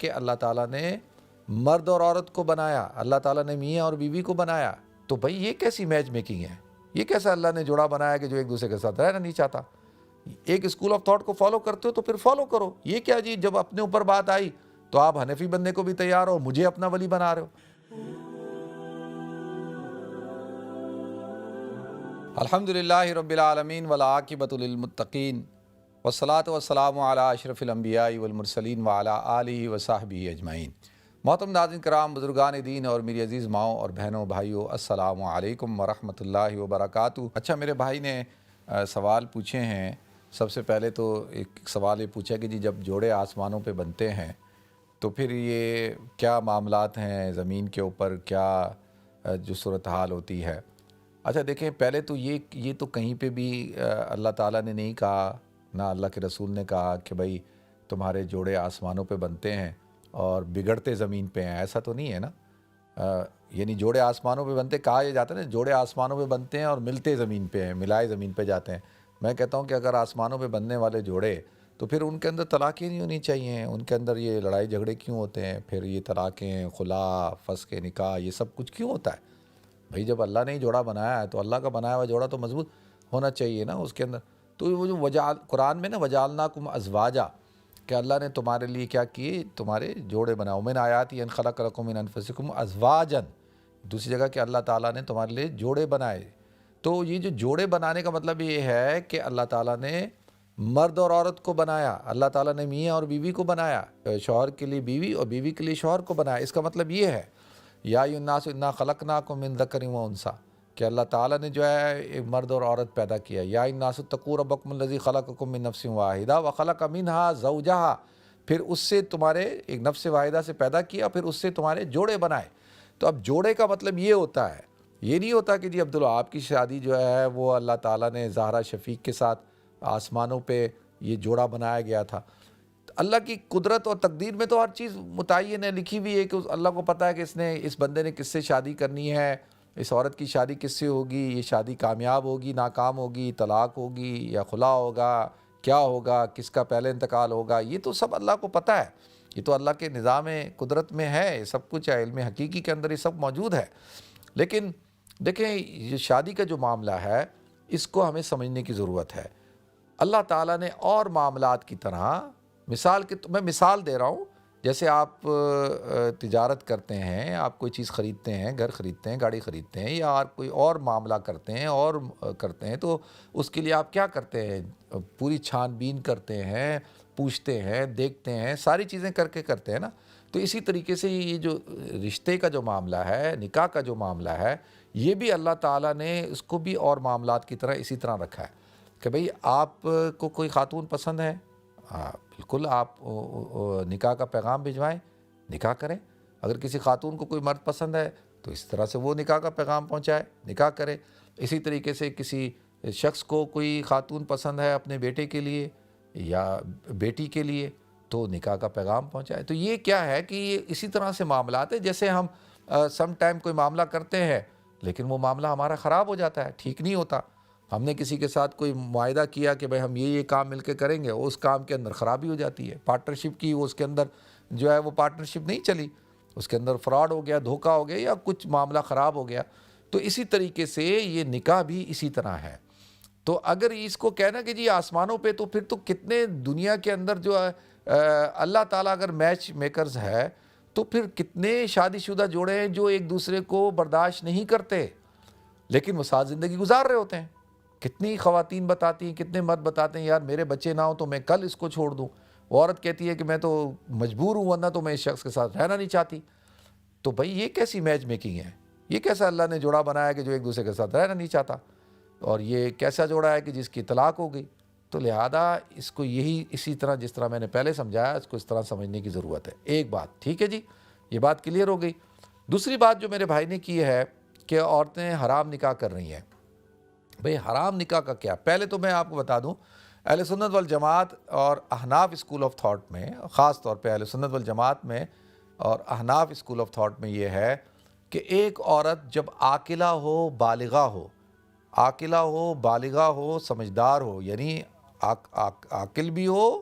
کہ اللہ تعالیٰ نے مرد اور عورت کو بنایا، اللہ تعالیٰ نے میاں اور بیوی کو بنایا، تو بھائی یہ کیسی میچ میکنگ ہے؟ یہ کیسا اللہ نے جوڑا بنایا کہ جو ایک دوسرے کے ساتھ رہنا نہیں چاہتا؟ ایک اسکول آف تھاٹ کو فالو کرتے ہو تو پھر فالو کرو، یہ کیا جی جب اپنے اوپر بات آئی تو آپ حنفی بننے کو بھی تیار ہو، مجھے اپنا ولی بنا رہے ہو۔ الحمدللہ رب العالمین والعاقبۃ للمتقین والصلاۃ والسلام علی اشرف الانبیاء والمرسلین وعلی آلہ وصحبہ اجمعین۔ محترم ناظرین کرام، بزرگان دین اور میری عزیز ماؤں اور بہنوں بھائیوں، السلام علیکم ورحمۃ اللہ وبرکاتہ۔ اچھا، میرے بھائی نے سوال پوچھے ہیں۔ سب سے پہلے تو ایک سوال یہ پوچھا کہ جی جب جوڑے آسمانوں پہ بنتے ہیں تو پھر یہ کیا معاملات ہیں زمین کے اوپر، کیا جو صورتحال ہوتی ہے؟ اچھا دیکھیں، پہلے تو یہ تو کہیں پہ بھی اللہ تعالیٰ نے نہیں کہا، نہ اللہ کے رسول نے کہا کہ بھائی تمہارے جوڑے آسمانوں پہ بنتے ہیں اور بگڑتے زمین پہ ہیں، ایسا تو نہیں ہے نا۔ یعنی جوڑے آسمانوں پہ بنتے کہا یہ جاتا ہے نا، جوڑے آسمانوں پہ بنتے ہیں اور ملتے زمین پہ ہیں، ملائے زمین پہ جاتے ہیں۔ میں کہتا ہوں کہ اگر آسمانوں پہ بننے والے جوڑے تو پھر ان کے اندر طلاقیں نہیں ہونی چاہیے، ان کے اندر یہ لڑائی جھگڑے کیوں ہوتے ہیں؟ پھر یہ طلاقیں، خلا، فسخ نکاح، یہ سب کچھ کیوں ہوتا ہے؟ بھئی جب اللہ نے جوڑا بنایا ہے تو اللہ کا بنایا ہوا جوڑا تو مضبوط ہونا چاہیے نا اس کے اندر۔ تو وہ جو قرآن میں نا وجعلناکم ازواجا، کہ اللہ نے تمہارے لیے کیا کیے، تمہارے جوڑے بناؤ، من آیاتی ان خلق لکم من انفسکم ازواجا، دوسری جگہ کہ اللہ تعالیٰ نے تمہارے لیے جوڑے بنائے۔ تو یہ جو جوڑے بنانے کا مطلب یہ ہے کہ اللہ تعالیٰ نے مرد اور عورت کو بنایا، اللہ تعالیٰ نے میاں اور بیوی کو بنایا، شوہر کے لیے بیوی اور بیوی کے لیے شوہر کو بنایا۔ اس کا مطلب یہ ہے یا ایھا الناس انا خلقناکم من ذکر و انثی، کہ اللہ تعالیٰ نے جو ہے ایک مرد اور عورت پیدا کیا۔ یا ایھا الناس اتقوا ربکم الذی خلقکم من نفس واحدہ وخلق منہا زوجہا، پھر اس سے تمہارے ایک نفس واحدہ سے پیدا کیا، پھر اس سے تمہارے جوڑے بنائے۔ تو اب جوڑے کا مطلب یہ ہوتا ہے، یہ نہیں ہوتا کہ جی عبدالوہاب کی شادی جو ہے وہ اللہ تعالیٰ نے زہرا شفیق کے ساتھ آسمانوں پہ یہ جوڑا بنایا گیا تھا۔ اللہ کی قدرت اور تقدیر میں تو ہر چیز متعین ہے، لکھی ہوئی ہے کہ اللہ کو پتہ ہے کہ اس بندے نے کس سے شادی کرنی ہے، اس عورت کی شادی کس سے ہوگی، یہ شادی کامیاب ہوگی، ناکام ہوگی، طلاق ہوگی یا خلا ہوگا، کیا ہوگا، کس کا پہلے انتقال ہوگا، یہ تو سب اللہ کو پتہ ہے۔ یہ تو اللہ کے نظام قدرت میں ہے، یہ سب کچھ ہے، علم حقیقی کے اندر یہ سب موجود ہے۔ لیکن دیکھیں، یہ شادی کا جو معاملہ ہے اس کو ہمیں سمجھنے کی ضرورت ہے۔ اللہ تعالیٰ نے اور معاملات کی طرح میں مثال دے رہا ہوں، جیسے آپ تجارت کرتے ہیں، آپ کوئی چیز خریدتے ہیں، گھر خریدتے ہیں، گاڑی خریدتے ہیں، یا آپ کوئی اور معاملہ کرتے ہیں تو اس کے لیے آپ کیا کرتے ہیں؟ پوری چھان بین کرتے ہیں، پوچھتے ہیں، دیکھتے ہیں، ساری چیزیں کر کے کرتے ہیں نا۔ تو اسی طریقے سے یہ جو رشتے کا جو معاملہ ہے، نکاح کا جو معاملہ ہے، یہ بھی اللہ تعالیٰ نے اس کو بھی اور معاملات کی طرح اسی طرح رکھا ہے کہ بھئی آپ کو کوئی خاتون پسند ہے، بالکل آپ نکاح کا پیغام بھجوائیں، نکاح کریں۔ اگر کسی خاتون کو کوئی مرد پسند ہے تو اس طرح سے وہ نکاح کا پیغام پہنچائے، نکاح کرے۔ اسی طریقے سے کسی شخص کو کوئی خاتون پسند ہے اپنے بیٹے کے لیے یا بیٹی کے لیے تو نکاح کا پیغام پہنچائے۔ تو یہ کیا ہے کہ یہ اسی طرح سے معاملات ہیں، جیسے ہم سم ٹائم کوئی معاملہ کرتے ہیں لیکن وہ معاملہ ہمارا خراب ہو جاتا ہے، ٹھیک نہیں ہوتا۔ ہم نے کسی کے ساتھ کوئی معاہدہ کیا کہ بھائی ہم یہ کام مل کے کریں گے، اس کام کے اندر خرابی ہو جاتی ہے، پارٹنرشپ کی، اس کے اندر جو ہے وہ پارٹنرشپ نہیں چلی، اس کے اندر فراڈ ہو گیا، دھوکہ ہو گیا، یا کچھ معاملہ خراب ہو گیا۔ تو اسی طریقے سے یہ نکاح بھی اسی طرح ہے۔ تو اگر اس کو کہنا کہ جی آسمانوں پہ، تو پھر تو کتنے دنیا کے اندر جو ہے اللہ تعالیٰ اگر میچ میکرز ہے تو پھر کتنے شادی شدہ جوڑے ہیں جو ایک دوسرے کو برداشت نہیں کرتے لیکن وہ ساتھ زندگی گزار رہے ہوتے ہیں۔ کتنی خواتین بتاتی ہیں، کتنے مرد بتاتے ہیں، یار میرے بچے نہ ہوں تو میں کل اس کو چھوڑ دوں۔ وہ عورت کہتی ہے کہ میں تو مجبور ہوں، ورنہ تو میں اس شخص کے ساتھ رہنا نہیں چاہتی۔ تو بھئی یہ کیسی میچ میکنگ ہے؟ یہ کیسا اللہ نے جوڑا بنایا کہ جو ایک دوسرے کے ساتھ رہنا نہیں چاہتا؟ اور یہ کیسا جوڑا ہے کہ جس کی طلاق ہو گئی؟ تو لہذا اس کو اسی طرح جس طرح میں نے پہلے سمجھایا، اس کو اس طرح سمجھنے کی ضرورت ہے۔ ایک بات ٹھیک ہے جی، یہ بات کلیئر ہو گئی۔ دوسری بات جو میرے بھائی نے کی ہے کہ عورتیں حرام نکاح کر رہی ہیں۔ بھئی حرام نکاح کا کیا؟ پہلے تو میں آپ کو بتا دوں، اہل سنت والجماعت اور احناف اسکول آف تھاٹ میں، خاص طور پہ اہل سنت والجماعت میں اور احناف اسکول آف تھاٹ میں یہ ہے کہ ایک عورت جب عاقلہ ہو، بالغہ ہو، عاقلہ ہو، بالغہ ہو، سمجھدار ہو، یعنی عاقل بھی ہو،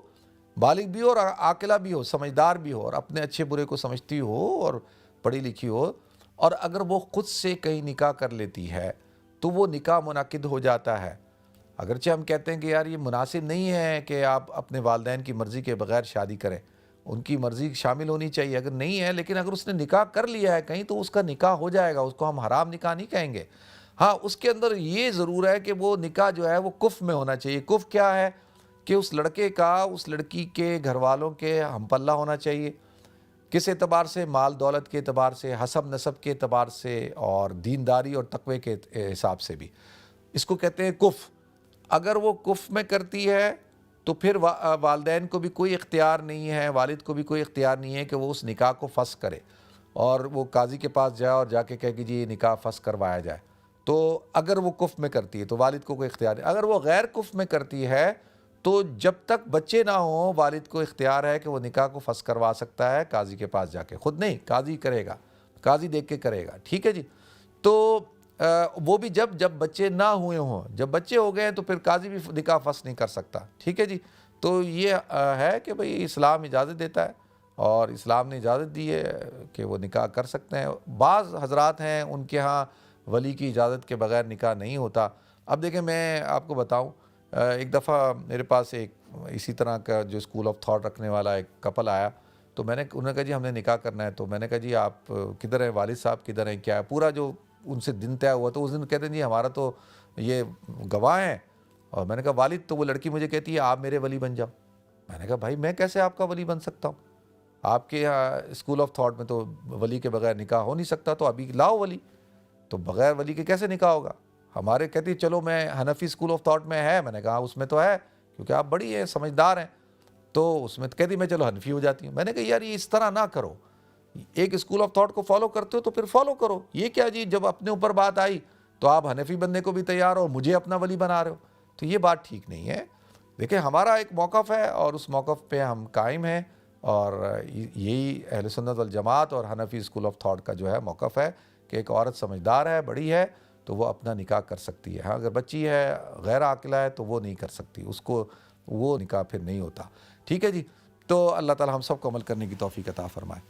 بالغ بھی ہو اور عاقلہ بھی ہو، سمجھدار بھی ہو اور اپنے اچھے برے کو سمجھتی ہو اور پڑھی لکھی ہو، اور اگر وہ خود سے کہیں نکاح کر لیتی ہے تو وہ نکاح منعقد ہو جاتا ہے۔ اگرچہ ہم کہتے ہیں کہ یار یہ مناسب نہیں ہے کہ آپ اپنے والدین کی مرضی کے بغیر شادی کریں، ان کی مرضی شامل ہونی چاہیے، اگر نہیں ہے لیکن اگر اس نے نکاح کر لیا ہے کہیں تو اس کا نکاح ہو جائے گا، اس کو ہم حرام نکاح نہیں کہیں گے۔ ہاں، اس کے اندر یہ ضرور ہے کہ وہ نکاح جو ہے وہ کف میں ہونا چاہیے۔ کف کیا ہے؟ کہ اس لڑکے کا اس لڑکی کے گھر والوں کے ہم پلہ ہونا چاہیے، کس اعتبار سے؟ مال دولت کے اعتبار سے، حسب نسب کے اعتبار سے، اور دینداری اور تقوی کے حساب سے بھی۔ اس کو کہتے ہیں کف۔ اگر وہ کف میں کرتی ہے تو پھر والدین کو بھی کوئی اختیار نہیں ہے، والد کو بھی کوئی اختیار نہیں ہے کہ وہ اس نکاح کو فسخ کرے اور وہ قاضی کے پاس جائے اور جا کے کہے کہ جی یہ نکاح فسخ کروایا جائے۔ تو اگر وہ کف میں کرتی ہے تو والد کو کوئی اختیار نہیں۔ اگر وہ غیر کف میں کرتی ہے تو جب تک بچے نہ ہوں والد کو اختیار ہے کہ وہ نکاح کو فسخ کروا سکتا ہے قاضی کے پاس جا کے، خود نہیں، قاضی کرے گا، قاضی دیکھ کے کرے گا، ٹھیک ہے جی۔ تو وہ بھی جب بچے نہ ہوئے ہوں، جب بچے ہو گئے ہیں تو پھر قاضی بھی نکاح فسخ نہیں کر سکتا، ٹھیک ہے جی۔ تو یہ ہے کہ بھئی اسلام اجازت دیتا ہے اور اسلام نے اجازت دی ہے کہ وہ نکاح کر سکتے ہیں۔ بعض حضرات ہیں ان کے ہاں ولی کی اجازت کے بغیر نکاح نہیں ہوتا۔ اب دیکھیں میں آپ کو بتاؤں، ایک دفعہ میرے پاس ایک اسی طرح کا جو اسکول آف تھاٹ رکھنے والا ایک کپل آیا، تو انہوں نے کہا جی ہم نے نکاح کرنا ہے۔ تو میں نے کہا جی آپ کدھر ہیں، والد صاحب کدھر ہیں، کیا ہے پورا جو ان سے دن طے ہوا، تو اس دن کہتے ہیں جی ہمارا تو یہ گواہ ہیں۔ اور میں نے کہا والد؟ تو وہ لڑکی مجھے کہتی ہے آپ میرے ولی بن جاؤ۔ میں نے کہا بھائی میں کیسے آپ کا ولی بن سکتا ہوں؟ آپ کے یہاں اسکول آف تھاٹ میں تو ولی کے بغیر نکاح ہو نہیں سکتا، تو ابھی لاؤ ولی۔ تو بغیر ولی کے کیسے نکاح ہوگا؟ ہمارے کہتی چلو میں حنفی اسکول آف تھاٹ میں ہے، میں نے کہا اس میں تو ہے کیونکہ آپ بڑی ہیں، سمجھدار ہیں، تو اس میں کہتی میں چلو حنفی ہو جاتی ہوں۔ میں نے کہا یار یہ اس طرح نہ کرو، ایک اسکول آف تھاٹ کو فالو کرتے ہو تو پھر فالو کرو، یہ کیا جی جب اپنے اوپر بات آئی تو آپ حنفی بننے کو بھی تیار ہو اور مجھے اپنا ولی بنا رہے ہو، تو یہ بات ٹھیک نہیں ہے۔ دیکھیں ہمارا ایک موقف ہے اور اس موقف پہ ہم قائم ہیں، اور یہی اہل سنت والجماعت اور حنفی اسکول آف تھاٹ کا جو ہے موقف ہے کہ ایک عورت سمجھدار ہے، بڑی ہے، تو وہ اپنا نکاح کر سکتی ہے۔ ہاں اگر بچی ہے، غیر عاقلہ ہے، تو وہ نہیں کر سکتی، اس کو وہ نکاح پھر نہیں ہوتا، ٹھیک ہے جی۔ تو اللہ تعالی ہم سب کو عمل کرنے کی توفیق عطا فرمائے۔